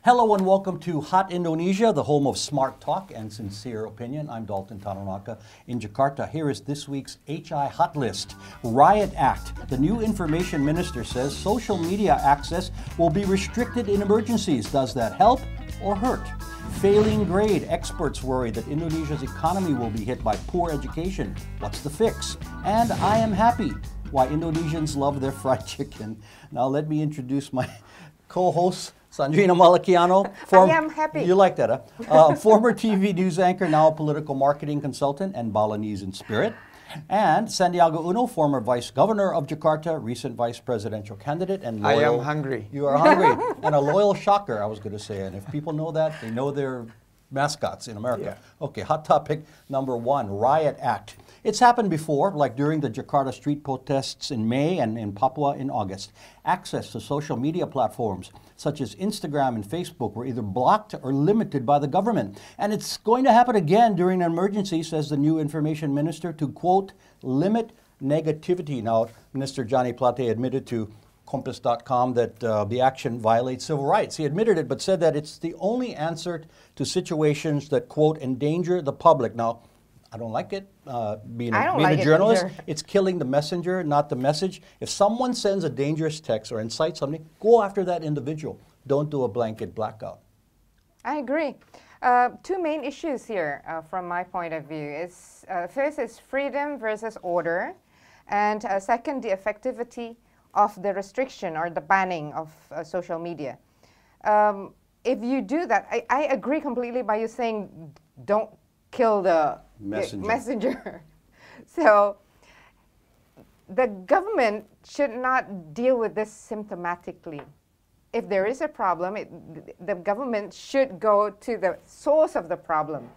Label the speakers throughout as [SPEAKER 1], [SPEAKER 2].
[SPEAKER 1] Hello and welcome to Hot Indonesia, the home of smart talk and sincere opinion. I'm Dalton Tanonaka in Jakarta. Here is this week's HI Hot List. Riot Act. The new information minister says social media access will be restricted in emergencies. Does that help or hurt? Failing grade. Experts worry that Indonesia's economy will be hit by poor education. What's the fix? And I am happy. Why Indonesians love their fried chicken. Now let me introduce my co-host, Sandrina Malakiano.
[SPEAKER 2] I am happy.
[SPEAKER 1] You like that, huh? Former TV news anchor, now a political marketing consultant and Balinese in spirit. And Sandiaga Uno, former vice governor of Jakarta, recent vice presidential candidate, and loyal.
[SPEAKER 3] I am hungry.
[SPEAKER 1] You are hungry. And a loyal shocker, I was going to say. And if people know that, they know their mascots in America.
[SPEAKER 3] Yeah.
[SPEAKER 1] Okay, hot topic number one, Riot Act. It's happened before, like during the Jakarta street protests in May and in Papua in August. Access to social media platforms such as Instagram and Facebook were either blocked or limited by the government. And it's going to happen again during an emergency, says the new information minister, to, quote, limit negativity. Now, Minister Johnny Plate admitted to Compass.com that the action violates civil rights. He admitted it, but said that it's the only answer to situations that, quote, endanger the public. Now, I don't like it. Being a journalist, it's killing the messenger, not the message. If someone sends a dangerous text or incites something, go after that individual. Don't do a blanket blackout.
[SPEAKER 2] I agree. Two main issues here from my point of view. First is freedom versus order, and second, the effectivity of the restriction or the banning of social media. If you do that, I agree completely by you saying don't kill the messenger. So the government should not deal with this symptomatically. If there is a problem, the government should go to the source of the problem,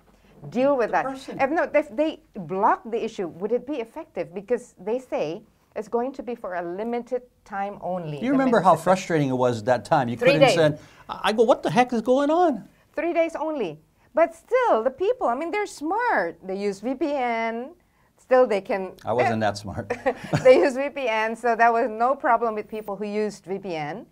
[SPEAKER 2] deal with that. If they block the issue, would it be effective? Because they say it's going to be for a limited time only.
[SPEAKER 1] Do you remember how frustrating it was at that time? You couldn't send. I go, what the heck is going on?
[SPEAKER 2] 3 days only. But still, the people, I mean, they're smart. They use VPN. Still, they can...
[SPEAKER 1] I wasn't that smart.
[SPEAKER 2] They use VPN, so there was no problem with people who used VPN.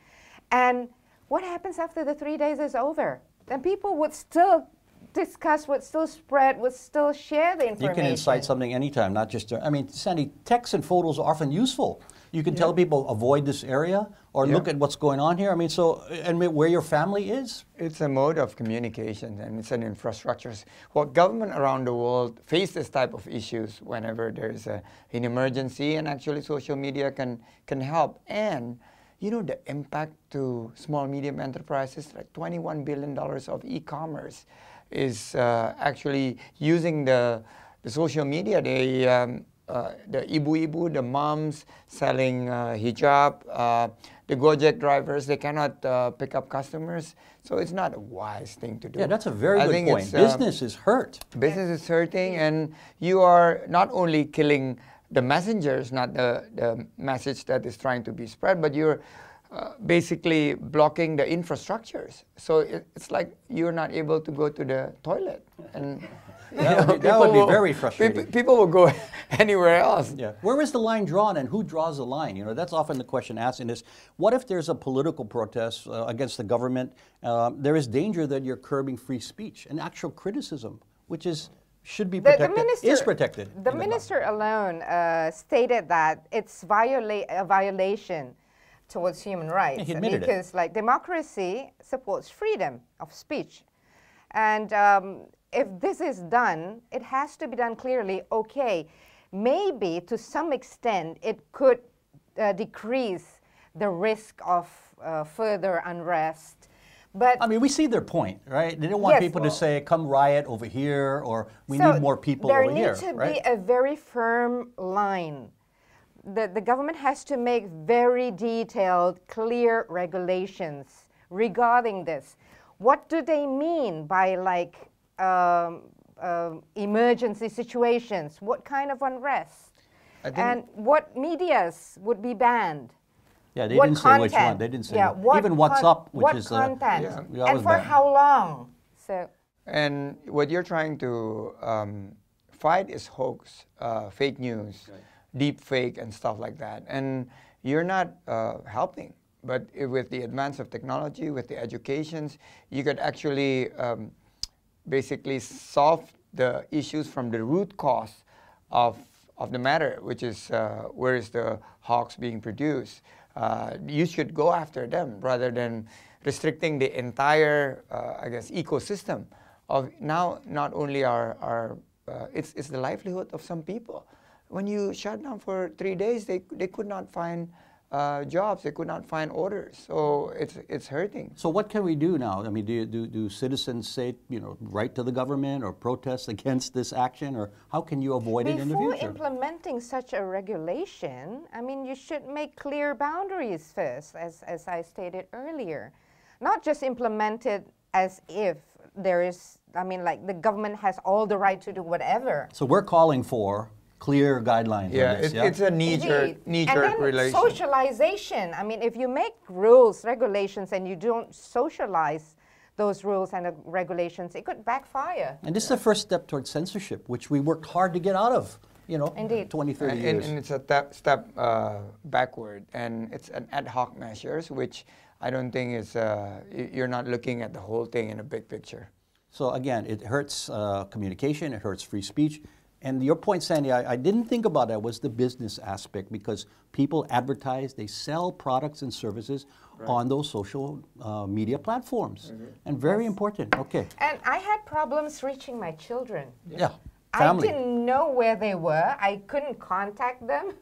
[SPEAKER 2] And what happens after the 3 days is over? Then people would still discuss, would still spread, would still share the information.
[SPEAKER 1] You can incite something anytime, not just... I mean, Sandy, texts and photos are often useful. You can tell people, avoid this area, or look at what's going on here. I mean, so, and where your family is?
[SPEAKER 3] It's a mode of communication, and it's an infrastructure. Well, government around the world face this type of issues whenever there's an emergency, and actually social media can help. And, you know, the impact to small, medium enterprises, like $21 billion of e-commerce is actually using the social media. The ibu-ibu, the moms selling hijab, the Gojek drivers, they cannot pick up customers. So it's not a wise thing to do.
[SPEAKER 1] Yeah, that's a very good point. Business is hurt.
[SPEAKER 3] Business is hurting, and you are not only killing the messengers, not the message that is trying to be spread, but you're basically blocking the infrastructures. So it's like you're not able to go to the toilet. And
[SPEAKER 1] that would be very frustrating.
[SPEAKER 3] People will go anywhere else.
[SPEAKER 1] Yeah. Where is the line drawn, and who draws the line? You know, that's often the question asked in this. What if there's a political protest against the government? There is danger that you're curbing free speech and actual criticism, which should be protected, is protected.
[SPEAKER 2] The minister alone stated that it's a violation towards human rights.
[SPEAKER 1] Yeah, he admitted
[SPEAKER 2] because like democracy supports freedom of speech. And if this is done, it has to be done clearly. Okay, maybe to some extent it could decrease the risk of further unrest. But
[SPEAKER 1] I mean, we see their point, right? They don't want people to say, come riot over here, or we need more people over here.
[SPEAKER 2] There needs to be a very firm line. The government has to make very detailed, clear regulations regarding this. What do they mean by like emergency situations? What kind of unrest? And what medias would be banned?
[SPEAKER 1] Yeah, they didn't say which one. They didn't say even WhatsApp, which is
[SPEAKER 2] content, and for how long? So.
[SPEAKER 3] And what you're trying to fight is hoax, fake news, deep fake, and stuff like that. And you're not helping But with the advance of technology, with the educations, you could actually basically solve the issues from the root cause of the matter, which is where is the hogs being produced. You should go after them rather than restricting the entire, I guess, ecosystem of now not only it's the livelihood of some people. When you shut down for 3 days, they could not find jobs, they could not find orders, so it's hurting.
[SPEAKER 1] So what can we do now? I mean, do citizens say, write to the government or protest against this action, or how can you avoid it in the future?
[SPEAKER 2] Before implementing such a regulation, I mean, you should make clear boundaries first, as I stated earlier. Not just implement it as if there is, I mean, like the government has all the right to do whatever.
[SPEAKER 1] So we're calling for clear guidelines.
[SPEAKER 3] Yeah,
[SPEAKER 1] on this,
[SPEAKER 3] it's a knee-jerk relation.
[SPEAKER 2] Socialization. I mean, if you make rules, regulations, and you don't socialize those rules and regulations, it could backfire.
[SPEAKER 1] And this is the first step towards censorship, which we worked hard to get out of,
[SPEAKER 2] Indeed.
[SPEAKER 1] 20, 30 years.
[SPEAKER 3] And it's a step backward, and it's an ad hoc measures, which I don't think is, you're not looking at the whole thing in a big picture.
[SPEAKER 1] So again, it hurts communication, it hurts free speech. And your point, Sandy, I didn't think about that, was the business aspect, because people advertise, they sell products and services on those social media platforms. And very important. Okay.
[SPEAKER 2] And I had problems reaching my children.
[SPEAKER 1] Yeah. Family.
[SPEAKER 2] I didn't know where they were. I couldn't contact them.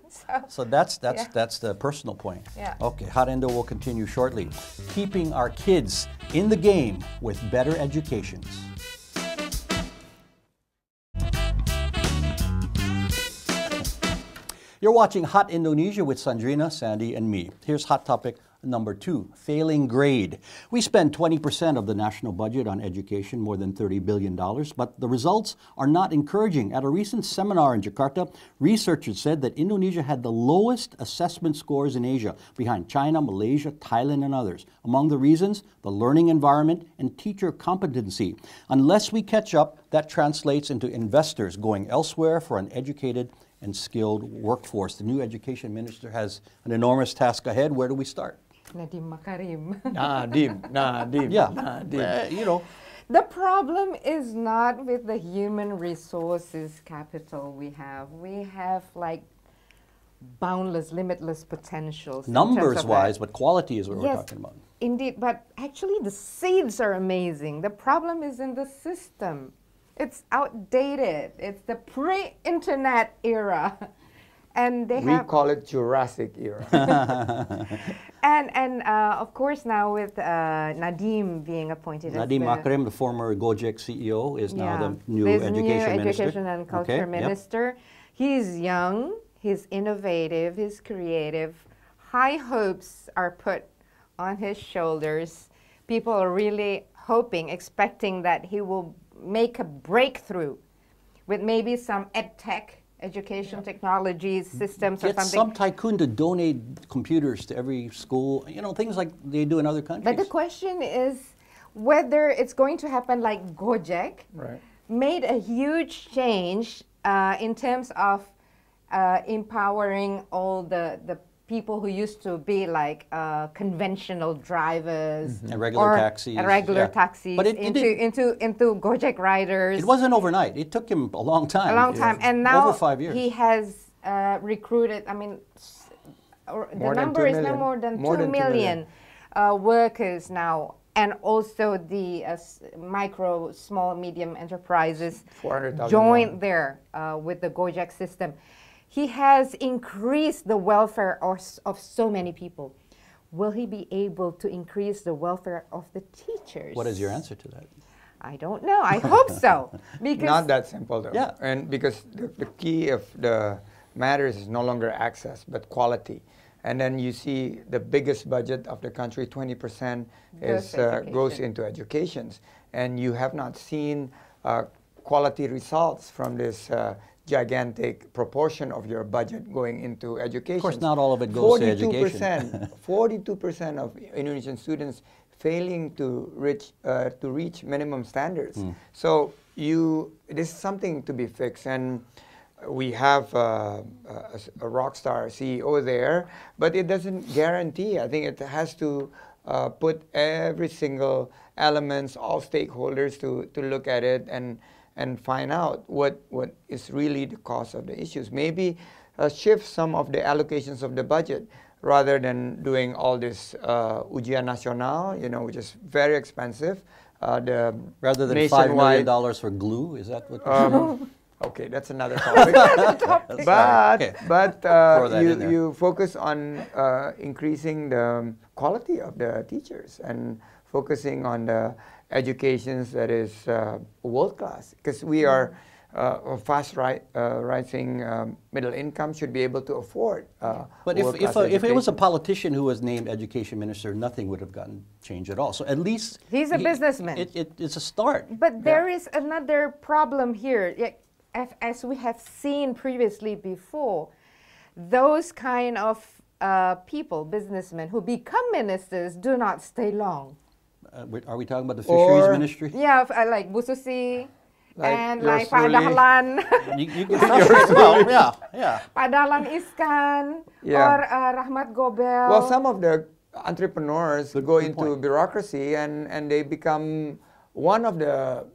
[SPEAKER 1] So that's the personal point.
[SPEAKER 2] Yeah.
[SPEAKER 1] Okay, Hot Indo will continue shortly. Keeping our kids in the game with better educations. You're watching Hot Indonesia with Sandrina, Sandy, and me. Here's hot topic number 2, failing grade. We spend 20% of the national budget on education, more than $30 billion, but the results are not encouraging. At a recent seminar in Jakarta, researchers said that Indonesia had the lowest assessment scores in Asia, behind China, Malaysia, Thailand, and others. Among the reasons, the learning environment and teacher competency. Unless we catch up, that translates into investors going elsewhere for an educated and skilled workforce. The new education minister has an enormous task ahead. Where do we start?
[SPEAKER 2] Nadiem Makarim.
[SPEAKER 3] Nadim.
[SPEAKER 1] Yeah,
[SPEAKER 3] Nadim.
[SPEAKER 2] The problem is not with the human resources capital we have. We have like boundless, limitless potentials.
[SPEAKER 1] Numbers-wise, but quality is what we're talking about.
[SPEAKER 2] Indeed, but actually the seeds are amazing. The problem is in the system. It's outdated. It's the pre-internet era. And
[SPEAKER 3] we call it Jurassic era.
[SPEAKER 2] and of course now with Nadiem being appointed
[SPEAKER 1] Nadiem Makarim, the former Gojek CEO, is now the new education
[SPEAKER 2] and culture minister. Yep. He's young, he's innovative, he's creative. High hopes are put on his shoulders. People are really hoping, expecting that he will make a breakthrough with maybe some edtech, education technologies, systems or something.
[SPEAKER 1] Get some tycoon to donate computers to every school, things like they do in other countries.
[SPEAKER 2] But the question is whether it's going to happen like Gojek made a huge change in terms of empowering all the people who used to be like conventional drivers
[SPEAKER 1] and regular taxis,
[SPEAKER 2] but into Gojek riders.
[SPEAKER 1] It wasn't overnight. It took him a long time.
[SPEAKER 2] A long time, and now
[SPEAKER 1] over 5 years.
[SPEAKER 2] he has recruited. I mean, the number is no more than 2 million workers now, and also the micro, small, medium enterprises joined there with the Gojek system. He has increased the welfare of so many people. Will he be able to increase the welfare of the teachers?
[SPEAKER 1] What is your answer to that?
[SPEAKER 2] I don't know. I hope so. Because
[SPEAKER 3] not that simple though.
[SPEAKER 1] Yeah.
[SPEAKER 3] And because the key of the matters is no longer access, but quality. And then you see the biggest budget of the country, 20% goes into educations. And you have not seen quality results from this gigantic proportion of your budget going into education.
[SPEAKER 1] Of course, not all of it goes to education.
[SPEAKER 3] 42% of Indonesian students failing to reach minimum standards. So it is something to be fixed. And we have a rock star CEO there, but it doesn't guarantee. I think it has to put every single elements, all stakeholders to look at it and find out what is really the cause of the issues. Maybe shift some of the allocations of the budget rather than doing all this ujian nasional, which is very expensive. The
[SPEAKER 1] Rather than $5
[SPEAKER 3] nationwide
[SPEAKER 1] million for glue, is that what?
[SPEAKER 3] okay, that's another topic.
[SPEAKER 1] Okay.
[SPEAKER 3] But
[SPEAKER 1] Throw that in there.
[SPEAKER 3] you focus on increasing the quality of the teachers and focusing on the educations that is world class, because we are a fast rising middle income should be able to afford.
[SPEAKER 1] But if it was a politician who was named education minister, nothing would have gotten changed at all. So at least
[SPEAKER 2] He's a businessman.
[SPEAKER 1] It's a start.
[SPEAKER 2] But there is another problem here. As we have seen previously before, those kind of people, businessmen, who become ministers do not stay long.
[SPEAKER 1] Are we talking about the fisheries
[SPEAKER 3] Or-
[SPEAKER 1] ministry?
[SPEAKER 2] Yeah, like Bu Susi
[SPEAKER 3] Like
[SPEAKER 2] and
[SPEAKER 3] yours
[SPEAKER 2] like Pak
[SPEAKER 3] truly.
[SPEAKER 2] Dahlan,
[SPEAKER 1] You get frustrated. Well, yeah.
[SPEAKER 2] Pak Dahlan Iskan,
[SPEAKER 3] Yeah.
[SPEAKER 2] or Rahmat Gobel.
[SPEAKER 3] Well, some of the entrepreneurs go
[SPEAKER 1] good
[SPEAKER 3] into
[SPEAKER 1] point.
[SPEAKER 3] bureaucracy and they become one of the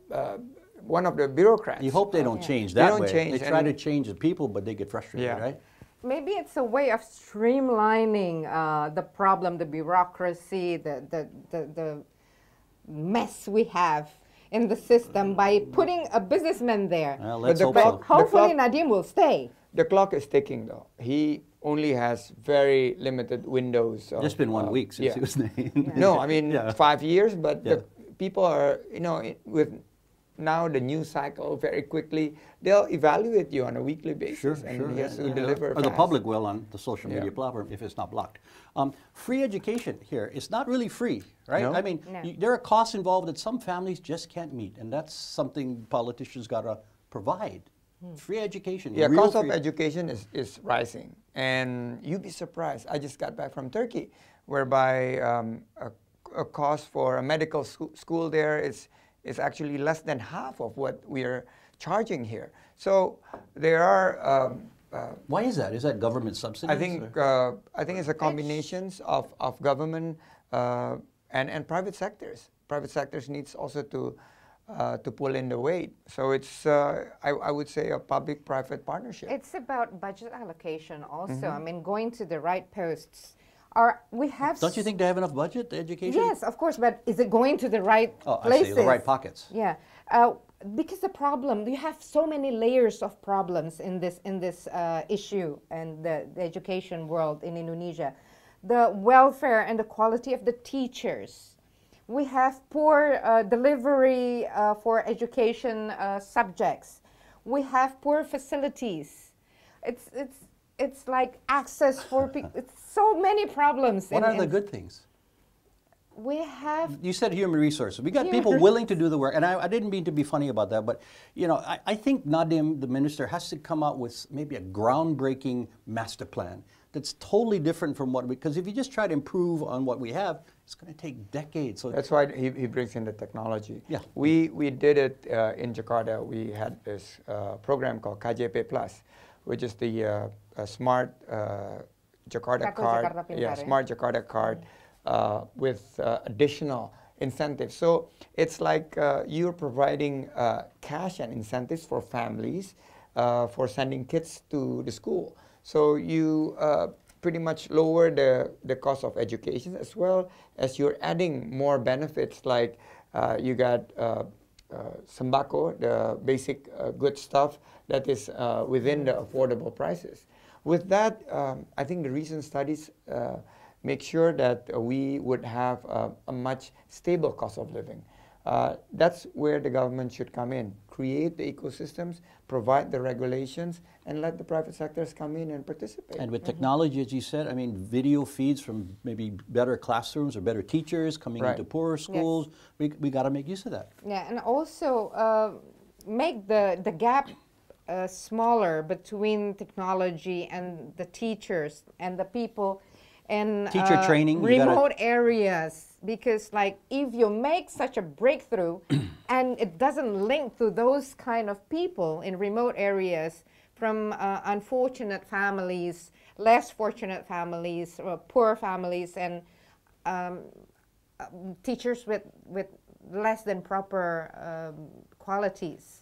[SPEAKER 3] bureaucrats.
[SPEAKER 1] You hope they don't change
[SPEAKER 3] They
[SPEAKER 1] that
[SPEAKER 3] don't
[SPEAKER 1] way.
[SPEAKER 3] change,
[SPEAKER 1] They try
[SPEAKER 3] and-
[SPEAKER 1] to change the people, but they get frustrated,
[SPEAKER 3] Yeah.
[SPEAKER 1] right?
[SPEAKER 2] Maybe it's a way of streamlining the problem, the bureaucracy, the mess we have in the system by putting a businessman there.
[SPEAKER 1] Well, let's
[SPEAKER 3] the
[SPEAKER 1] hope
[SPEAKER 3] clock-
[SPEAKER 1] so.
[SPEAKER 2] Hopefully
[SPEAKER 3] clock-
[SPEAKER 2] Nadim will stay.
[SPEAKER 3] The clock is ticking, though. He only has very limited windows. Of,
[SPEAKER 1] Just been 1 week since
[SPEAKER 3] yeah.
[SPEAKER 1] he was named.
[SPEAKER 3] No, I mean
[SPEAKER 1] Yeah.
[SPEAKER 3] 5 years, but
[SPEAKER 1] Yeah.
[SPEAKER 3] the people are, with now the news cycle very quickly, they'll evaluate you on a weekly basis, and he has to deliver.
[SPEAKER 1] Or the
[SPEAKER 3] fast.
[SPEAKER 1] public will on the social media
[SPEAKER 3] Yeah.
[SPEAKER 1] platform if it's not blocked. Free education here is not really free, right?
[SPEAKER 3] No.
[SPEAKER 1] I mean,
[SPEAKER 2] No.
[SPEAKER 1] there are costs involved that some families just can't meet, and that's something politicians got to provide. Free education.
[SPEAKER 3] Yeah,
[SPEAKER 1] real
[SPEAKER 3] cost of
[SPEAKER 1] free-
[SPEAKER 3] education is rising, and you'd be surprised. I just got back from Turkey, whereby a cost for a medical school there is actually less than half of what we are charging here. So there are.
[SPEAKER 1] Why is that? Is that government subsidies?
[SPEAKER 3] I think
[SPEAKER 1] or-
[SPEAKER 3] it's a combination of government and private sectors. Private sectors needs also to pull in the weight. So it's I would say a public-private partnership.
[SPEAKER 2] It's about budget allocation also.
[SPEAKER 1] Mm-hmm.
[SPEAKER 2] I mean, going to the right posts. We have.
[SPEAKER 1] Don't you think they have enough budget, the education?
[SPEAKER 2] Yes, of course, but is it going to the right
[SPEAKER 1] Oh, I
[SPEAKER 2] places?
[SPEAKER 1] see, the right pockets.
[SPEAKER 2] Yeah, because the problem, you have so many layers of problems in this issue and the education world in Indonesia. The welfare and the quality of the teachers. We have poor delivery for education subjects. We have poor facilities. It's like access for people. It's so many problems.
[SPEAKER 1] What are the good things?
[SPEAKER 2] We have.
[SPEAKER 1] You said human resources. We got
[SPEAKER 2] Human
[SPEAKER 1] people willing to do the work, and I didn't mean to be funny about that, but I think Nadim, the minister, has to come out with maybe a groundbreaking master plan that's totally different from what because if you just try to improve on what we have, it's going to take decades. So
[SPEAKER 3] That's why he brings in the technology.
[SPEAKER 1] Yeah.
[SPEAKER 3] We did it in Jakarta. We had this program called KJP Plus, which is the smart Jakarta
[SPEAKER 2] Kartu
[SPEAKER 3] card.
[SPEAKER 2] Jakarta Pintar,
[SPEAKER 3] Yeah,
[SPEAKER 2] ya?
[SPEAKER 3] smart Jakarta card with additional incentives. So it's like you're providing cash and incentives for families for sending kids to the school. So you pretty much lower the cost of education as well as you're adding more benefits like you got sembako, the basic good stuff that is within the affordable prices. With that, I think the recent studies make sure that we would have a much stable cost of living. That's where the government should come in, create the ecosystems, provide the regulations, and let the private sectors come in and participate.
[SPEAKER 1] and with technology, as you said, I mean, video feeds from maybe better classrooms or better teachers coming
[SPEAKER 3] Right.
[SPEAKER 1] into poorer schools. We got to make use of that.
[SPEAKER 2] Yeah, and also make the gap smaller between technology and the teachers and the people in
[SPEAKER 1] Teacher training, you gotta-
[SPEAKER 2] remote areas. Because like if you make such a breakthrough and it doesn't link to those kind of people in remote areas, from unfortunate families, less fortunate families, poor families, and teachers with less than proper qualities.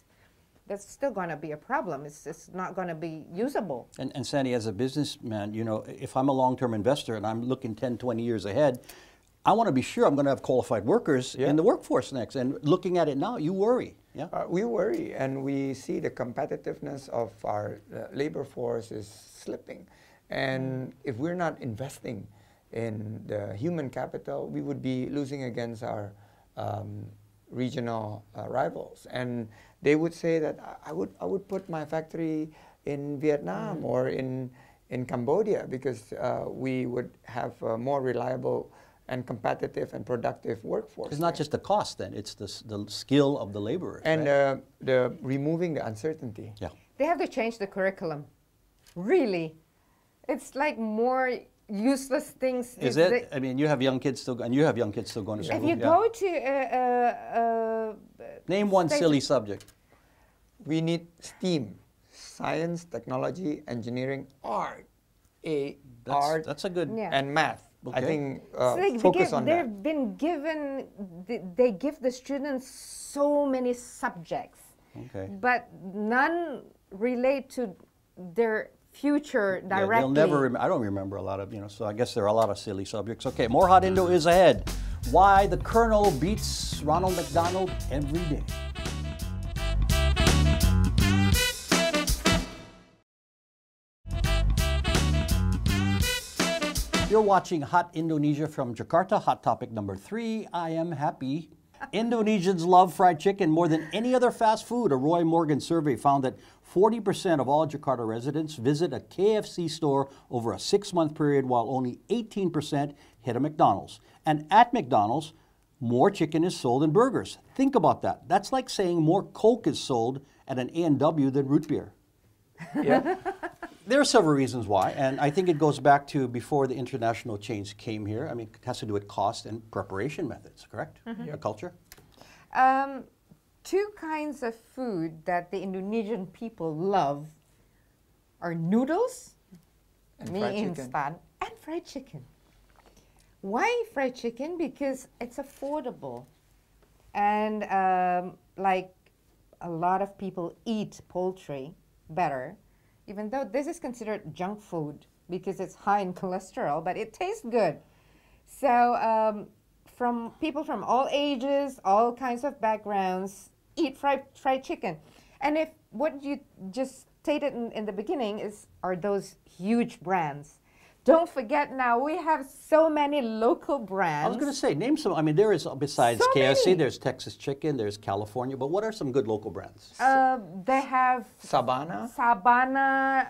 [SPEAKER 2] That's still going to be a problem. It's not going to be usable.
[SPEAKER 1] And Sandy, as a businessman, you know, if I'm a long-term investor and I'm looking 10, 20 years ahead, I want to be sure I'm going to have qualified workers in the workforce next. And looking at it now, you worry. Yeah.
[SPEAKER 3] We worry, and we see the competitiveness of our labor force is slipping. And if we're not investing in the human capital, we would be losing against our regional rivals. And they would say that I would put my factory in Vietnam or in Cambodia because we would have a more reliable and competitive and productive workforce.
[SPEAKER 1] It's not just the cost then, it's the skill of the laborers.
[SPEAKER 3] And
[SPEAKER 1] right?
[SPEAKER 3] the removing the uncertainty.
[SPEAKER 1] Yeah.
[SPEAKER 2] They have to change the curriculum. Really. It's like more useless things.
[SPEAKER 1] Is it? I mean, you have young kids still, and you have young kids still going to school.
[SPEAKER 2] If you go to
[SPEAKER 1] name one silly subject.
[SPEAKER 3] We need STEAM, science, technology, engineering, art, art,
[SPEAKER 1] that's a good.
[SPEAKER 2] Yeah.
[SPEAKER 3] and math.
[SPEAKER 1] Okay.
[SPEAKER 3] I think
[SPEAKER 2] so
[SPEAKER 3] focus on that.
[SPEAKER 2] they've been given, they give the students so many subjects,
[SPEAKER 1] Okay.
[SPEAKER 2] but none relate to their future
[SPEAKER 1] Yeah,
[SPEAKER 2] directly.
[SPEAKER 1] they'll never. I don't remember a lot of, so I guess there are a lot of silly subjects. Okay, more Hot Indo is ahead. Why the Colonel beats Ronald McDonald every day. You're watching Hot Indonesia from Jakarta. Hot topic number 3. I am happy. Indonesians love fried chicken more than any other fast food. A Roy Morgan survey found that 40% of all Jakarta residents visit a KFC store over a 6-month period, while only 18% hit a McDonald's. And at McDonald's, more chicken is sold than burgers. Think about that. That's like saying more Coke is sold at an A&W than root beer.
[SPEAKER 3] Yeah.
[SPEAKER 1] There are several reasons why, and I think it goes back to before the international chains came here. I mean, it has to do with cost and preparation methods, correct? The culture?
[SPEAKER 2] 2 kinds of food that the Indonesian people love are noodles,
[SPEAKER 3] And
[SPEAKER 2] mee
[SPEAKER 3] fried chicken.
[SPEAKER 2] instan, and fried chicken. Why fried chicken? Because it's affordable. And like a lot of people eat poultry better, even though this is considered junk food because it's high in cholesterol, but it tastes good. So from people from all ages, all kinds of backgrounds, eat fried chicken. And if what you just stated in the beginning are those huge brands. Don't forget now, we have so many local brands.
[SPEAKER 1] I was going to say, name some. I mean, there is, besides
[SPEAKER 2] So
[SPEAKER 1] KFC,
[SPEAKER 2] many.
[SPEAKER 1] there's Texas Chicken, there's California, but what are some good local brands?
[SPEAKER 2] They have
[SPEAKER 3] Sabana.
[SPEAKER 2] Sabana,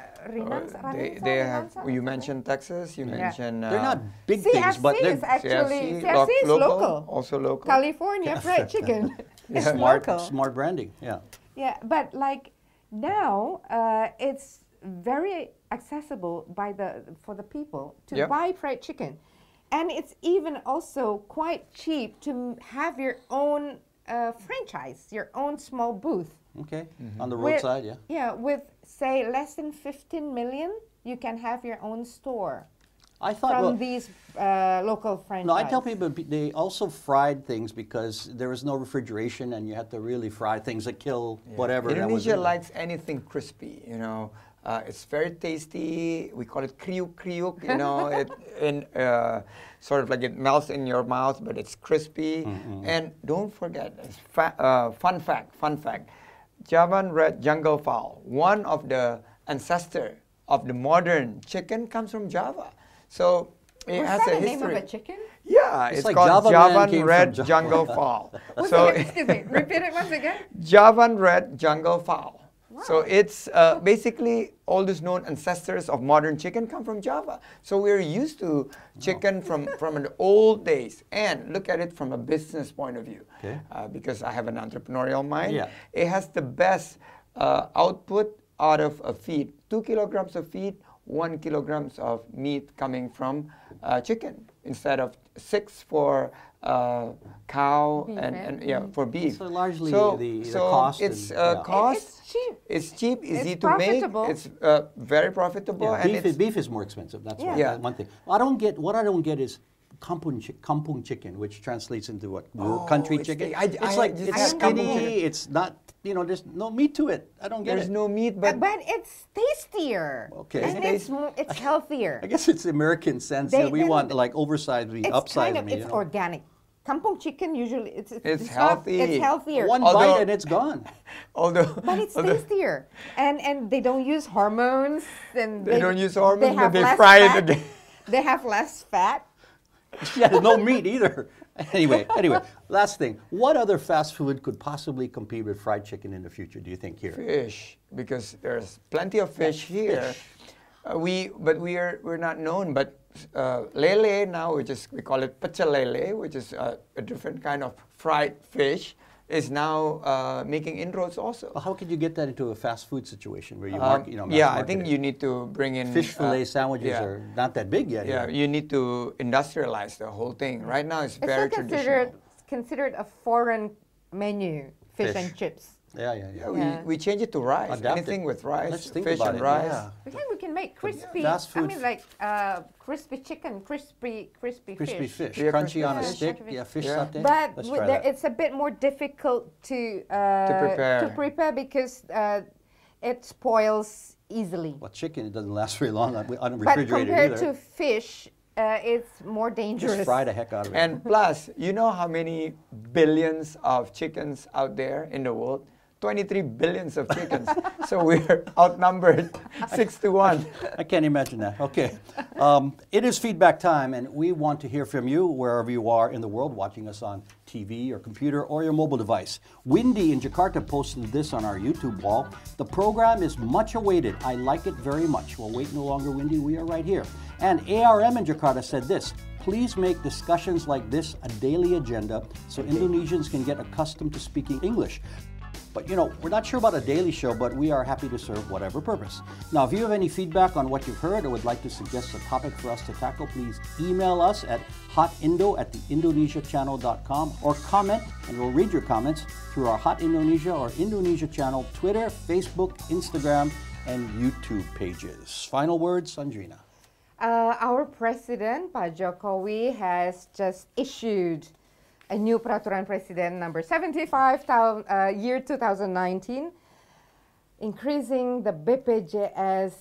[SPEAKER 3] They have. You mentioned Texas. You mentioned.
[SPEAKER 1] They're not big
[SPEAKER 2] CFC
[SPEAKER 1] things, but they're
[SPEAKER 2] is actually CFC is
[SPEAKER 3] local,
[SPEAKER 2] local.
[SPEAKER 3] also local.
[SPEAKER 2] California fried chicken. It's
[SPEAKER 1] smart,
[SPEAKER 2] local.
[SPEAKER 1] smart branding. Yeah.
[SPEAKER 2] Yeah, but like now, it's very accessible for the people to
[SPEAKER 3] Yep.
[SPEAKER 2] buy fried chicken, and it's even also quite cheap to have your own franchise, your own small booth.
[SPEAKER 1] Okay. On the
[SPEAKER 2] With-
[SPEAKER 1] roadside, yeah.
[SPEAKER 2] Yeah, with say less than 15 million, you can have your own store
[SPEAKER 1] I thought.
[SPEAKER 2] from
[SPEAKER 1] Well,
[SPEAKER 2] these local franchises.
[SPEAKER 1] no, I tell people they also fried things because there was no refrigeration, and you had to really fry things that kill whatever. that was
[SPEAKER 3] Indonesia
[SPEAKER 1] in there.
[SPEAKER 3] likes anything crispy. It's very tasty. We call it kriuk kriuk. Sort of like it melts in your mouth, but it's crispy. And don't forget, fun fact, Javan red jungle fowl, one of the ancestor of the modern chicken, comes from Java. So it
[SPEAKER 2] Was
[SPEAKER 3] has
[SPEAKER 2] that
[SPEAKER 3] a
[SPEAKER 2] the
[SPEAKER 3] history.
[SPEAKER 2] name of a chicken?
[SPEAKER 3] Yeah,
[SPEAKER 1] It's
[SPEAKER 3] it's
[SPEAKER 1] like
[SPEAKER 3] called
[SPEAKER 1] Java man
[SPEAKER 3] Javan
[SPEAKER 1] came from
[SPEAKER 3] red
[SPEAKER 1] Java.
[SPEAKER 3] jungle fowl.
[SPEAKER 2] Once
[SPEAKER 3] So
[SPEAKER 2] again, excuse me, repeat it once again.
[SPEAKER 3] Javan red jungle fowl. So it's basically all these known ancestors of modern chicken come from Java. So we're used to chicken from the old days. And look at it from a business point of view.
[SPEAKER 1] Okay.
[SPEAKER 3] Because I have an entrepreneurial mind.
[SPEAKER 1] Yeah.
[SPEAKER 3] It has the best output out of a feed. 2 kilograms of feed, 1 kilograms of meat coming from chicken instead of 6 for cow
[SPEAKER 2] Beef,
[SPEAKER 3] and yeah, for beef.
[SPEAKER 1] So largely the
[SPEAKER 3] so
[SPEAKER 1] cost.
[SPEAKER 3] it's
[SPEAKER 1] and, yeah.
[SPEAKER 3] cost.
[SPEAKER 2] It's cheap.
[SPEAKER 3] It's cheap, easy
[SPEAKER 2] It's
[SPEAKER 3] to make.
[SPEAKER 2] profitable.
[SPEAKER 3] It's very profitable.
[SPEAKER 1] Yeah,
[SPEAKER 3] And
[SPEAKER 1] beef is more expensive. That's
[SPEAKER 2] Yeah.
[SPEAKER 1] one,
[SPEAKER 3] Yeah.
[SPEAKER 1] one thing. What I don't get is kampung chicken, which translates into what?
[SPEAKER 3] Oh,
[SPEAKER 1] Country
[SPEAKER 3] it's
[SPEAKER 1] chicken.
[SPEAKER 3] the- I
[SPEAKER 1] it's like
[SPEAKER 3] just
[SPEAKER 1] it's
[SPEAKER 2] had kampung
[SPEAKER 1] skinny.
[SPEAKER 3] chicken.
[SPEAKER 1] It's not. There's no meat to it. I don't get
[SPEAKER 3] there's
[SPEAKER 1] it.
[SPEAKER 3] no meat,
[SPEAKER 2] But
[SPEAKER 3] but
[SPEAKER 2] it's tastier.
[SPEAKER 1] Okay.
[SPEAKER 2] And it's healthier.
[SPEAKER 1] I guess it's American sense
[SPEAKER 2] They-
[SPEAKER 1] that we
[SPEAKER 2] they-
[SPEAKER 1] want like oversized me,
[SPEAKER 2] It's
[SPEAKER 1] upsize
[SPEAKER 2] kind of,
[SPEAKER 1] me.
[SPEAKER 2] it's organic. Kampung chicken usually it's
[SPEAKER 3] It's
[SPEAKER 2] not-
[SPEAKER 3] healthy.
[SPEAKER 2] It's healthier.
[SPEAKER 1] One
[SPEAKER 3] Although-
[SPEAKER 1] bite and it's gone.
[SPEAKER 3] although
[SPEAKER 2] But it's
[SPEAKER 3] although
[SPEAKER 2] tastier, and they don't use hormones, and
[SPEAKER 3] they don't use hormones, but
[SPEAKER 2] have
[SPEAKER 3] they
[SPEAKER 2] less
[SPEAKER 3] fry it
[SPEAKER 2] fat.
[SPEAKER 3] again.
[SPEAKER 2] They have less fat.
[SPEAKER 1] Yeah, there's no meat either. Anyway, last thing. What other fast food could possibly compete with fried chicken in the future, do you think, here?
[SPEAKER 3] Fish, because there's plenty of fish here. We're not known, but lele now, we call it pecel lele, which is a different kind of fried fish, is now making inroads also.
[SPEAKER 1] Well, how could you get that into a fast food situation where you mass
[SPEAKER 3] yeah, I
[SPEAKER 1] market
[SPEAKER 3] think
[SPEAKER 1] it?
[SPEAKER 3] you need to bring in
[SPEAKER 1] Fish fillet sandwiches
[SPEAKER 3] yeah.
[SPEAKER 1] are not that big yet.
[SPEAKER 3] Yeah,
[SPEAKER 1] here.
[SPEAKER 3] you need to industrialize the whole thing. Right now, it's
[SPEAKER 2] It's
[SPEAKER 3] very
[SPEAKER 2] still
[SPEAKER 3] traditional.
[SPEAKER 2] considered a foreign menu, fish
[SPEAKER 1] Fish.
[SPEAKER 2] and chips.
[SPEAKER 1] Yeah.
[SPEAKER 2] Yeah.
[SPEAKER 3] We change it to rice.
[SPEAKER 1] Adapt
[SPEAKER 3] Anything
[SPEAKER 1] it.
[SPEAKER 3] with rice,
[SPEAKER 1] Let's think
[SPEAKER 3] fish
[SPEAKER 1] about
[SPEAKER 3] and
[SPEAKER 1] it,
[SPEAKER 3] rice.
[SPEAKER 1] yeah.
[SPEAKER 2] We can make crispy.
[SPEAKER 1] Fast
[SPEAKER 2] I
[SPEAKER 1] food
[SPEAKER 2] mean, like crispy chicken, crispy
[SPEAKER 1] Crispy fish,
[SPEAKER 3] Yeah,
[SPEAKER 1] crunchy
[SPEAKER 3] crispy
[SPEAKER 1] on a
[SPEAKER 2] fish.
[SPEAKER 1] stick.
[SPEAKER 2] Yeah.
[SPEAKER 1] Yeah, fish
[SPEAKER 3] Yeah.
[SPEAKER 1] satay.
[SPEAKER 2] But
[SPEAKER 1] Let's try that.
[SPEAKER 2] it's a bit more difficult to
[SPEAKER 3] prepare.
[SPEAKER 2] because it spoils easily.
[SPEAKER 1] Well, chicken, it doesn't last very long
[SPEAKER 2] But
[SPEAKER 1] unrefrigerated
[SPEAKER 2] compared
[SPEAKER 1] either.
[SPEAKER 2] to fish, it's more dangerous.
[SPEAKER 1] Just fry the heck out of it.
[SPEAKER 3] And plus, you know how many billions of chickens out there in the world? 23 billions of chickens. So we're outnumbered 6 to 1.
[SPEAKER 1] I can't imagine that. Okay. It is feedback time, and we want to hear from you wherever you are in the world, watching us on TV or computer or your mobile device. Windy in Jakarta posted this on our YouTube wall. The program is much awaited. I like it very much. Well, wait no longer, Windy. We are right here. And ARM in Jakarta said this. Please make discussions like this a daily agenda so Indonesians can get accustomed to speaking English. But we're not sure about a daily show, but we are happy to serve whatever purpose. Now, if you have any feedback on what you've heard or would like to suggest a topic for us to tackle, please email us at hotindo@theindonesiachannel.com or comment, and we'll read your comments through our Hot Indonesia or Indonesia channel, Twitter, Facebook, Instagram, and YouTube pages. Final words, Sandrina.
[SPEAKER 2] Our president, Pak Jokowi, has just issued a new Peraturan Presiden number 75, year 2019, increasing the BPJS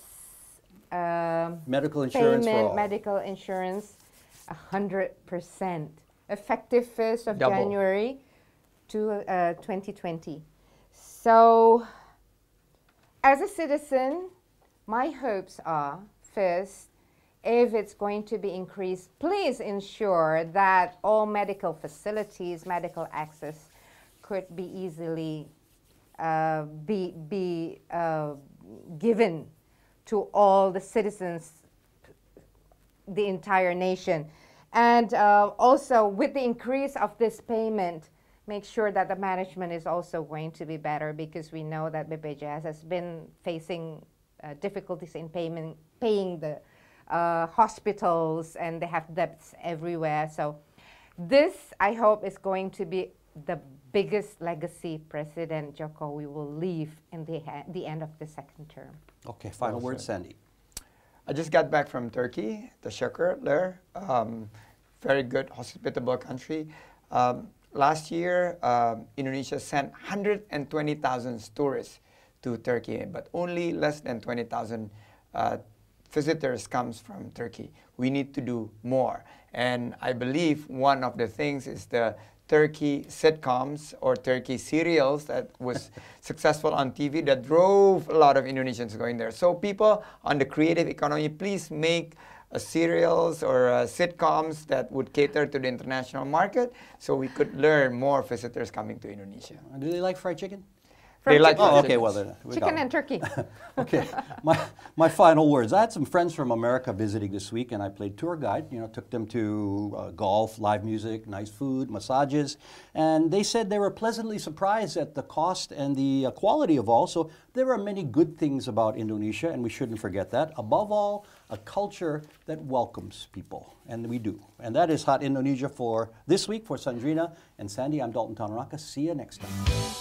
[SPEAKER 1] Medical insurance for all.
[SPEAKER 2] medical insurance 100%, effective 1st of
[SPEAKER 3] Double.
[SPEAKER 2] January to 2020. So, as a citizen, my hopes are, first, if it's going to be increased, please ensure that all medical facilities, medical access could be easily given to all the citizens, the entire nation. And also, with the increase of this payment, make sure that the management is also going to be better, because we know that BPJS has been facing difficulties in paying the hospitals, and they have debts everywhere. So this, I hope, is going to be the biggest legacy President Jokowi will leave in the end of the second term.
[SPEAKER 1] Okay, final words, Sandy.
[SPEAKER 3] I just got back from Turkey, the Shakur there. Very good, hospitable country. Last year, Indonesia sent 120,000 tourists to Turkey, but only less than 20,000 visitors comes from Turkey. We need to do more. And I believe one of the things is the Turkey sitcoms or Turkey serials that was successful on TV that drove a lot of Indonesians going there. So people on the creative economy, please make serials or sitcoms that would cater to the international market so we could learn more visitors coming to Indonesia.
[SPEAKER 1] Do they like fried chicken?
[SPEAKER 3] They like
[SPEAKER 1] Oh,
[SPEAKER 3] fried
[SPEAKER 1] okay,
[SPEAKER 3] chicken.
[SPEAKER 1] well then. we got
[SPEAKER 2] Chicken
[SPEAKER 1] it.
[SPEAKER 2] and turkey.
[SPEAKER 1] Okay, my final words. I had some friends from America visiting this week, and I played tour guide. You know, took them to golf, live music, nice food, massages, and they said they were pleasantly surprised at the cost and the quality of all. So there are many good things about Indonesia, and we shouldn't forget that. Above all, a culture that welcomes people, and we do. And that is Hot Indonesia for this week. For Sandrina and Sandy, I'm Dalton Tanaraka. See you next time.